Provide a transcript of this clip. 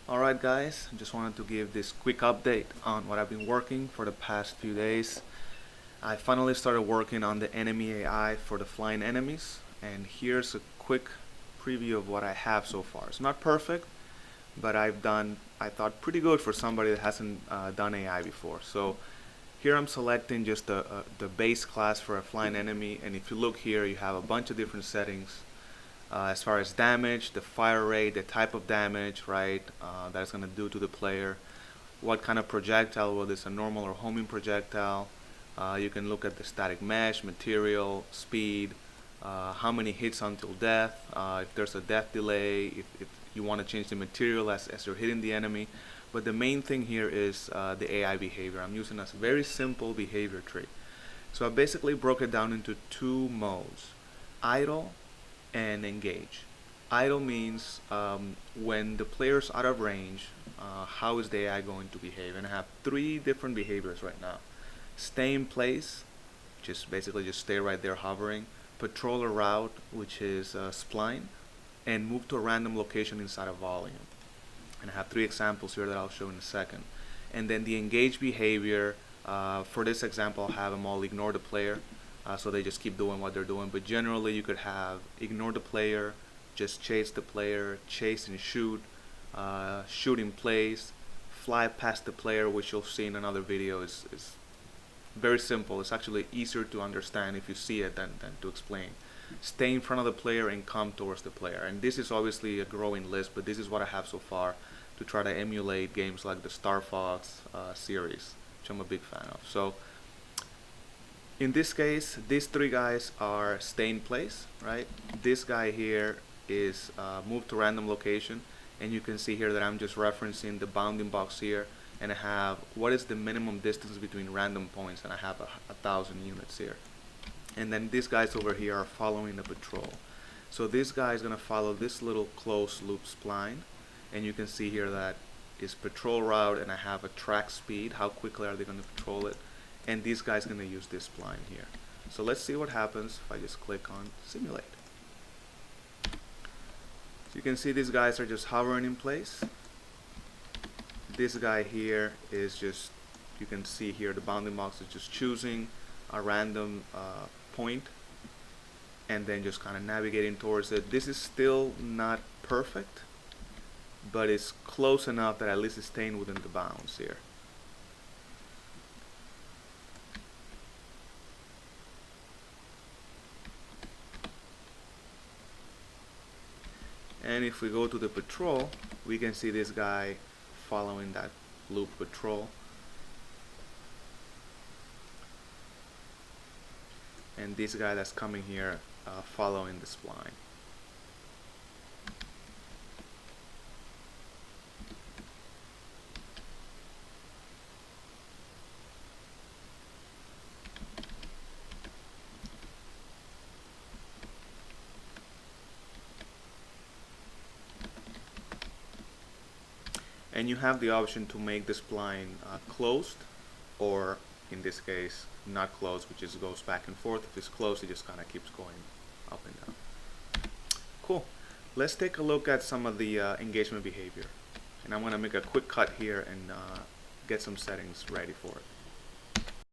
Alright guys, just wanted to give this quick update on what I've been working for the past few days. I finally started working on the enemy AI for the flying enemies, and here's a quick preview of what I have so far. It's not perfect, but I've done, I thought, pretty good for somebody that hasn't done AI before. So here I'm selecting just the base class for a flying enemy, and if you look here you have a bunch of different settings as far as damage, the fire rate, the type of damage, right, that it's going to do to the player, what kind of projectile, whether it's a normal or homing projectile. You can look at the static mesh, material, speed, how many hits until death, if there's a death delay, if you want to change the material as you're hitting the enemy. But the main thing here is the AI behavior. I'm using a very simple behavior tree. So I basically broke it down into two modes: idle and engage. Idle means when the player's out of range, how is the AI going to behave? And I have three different behaviors right now. Stay in place, just basically just stay right there hovering. Patrol a route, which is spline, and move to a random location inside a volume. And I have three examples here that I'll show in a second. And then the engage behavior, for this example, I'll have them all ignore the player, so they just keep doing what they're doing. But generally you could have ignore the player, just chase the player, chase and shoot, shoot in place, fly past the player, which you'll see in another video is very simple. It's actually easier to understand if you see it than to explain. Stay in front of the player and come towards the player. And this is obviously a growing list, but this is what I have so far to try to emulate games like the Star Fox series, which I'm a big fan of. So in this case, these three guys are stay in place, right? This guy here is move to random location, and you can see here that I'm just referencing the bounding box here, and I have what is the minimum distance between random points, and I have 1,000 units here. And then these guys over here are following the patrol. So this guy is going to follow this little closed loop spline, and you can see here that is patrol route, and I have a track speed, how quickly are they going to patrol it, and this guy's going to use this spline here. So let's see what happens if I just click on simulate. So you can see these guys are just hovering in place. This guy here is just, you can see here the bounding box is just choosing a random point and then just kind of navigating towards it. This is still not perfect, but it's close enough that at least it's staying within the bounds here. And if we go to the patrol, we can see this guy following that loop patrol. And this guy that's coming here following the spline. And you have the option to make the spline closed, or in this case not closed, which just goes back and forth. If it's closed, it just kind of keeps going up and down. Cool. Let's take a look at some of the engagement behavior, and I'm going to make a quick cut here and get some settings ready for it.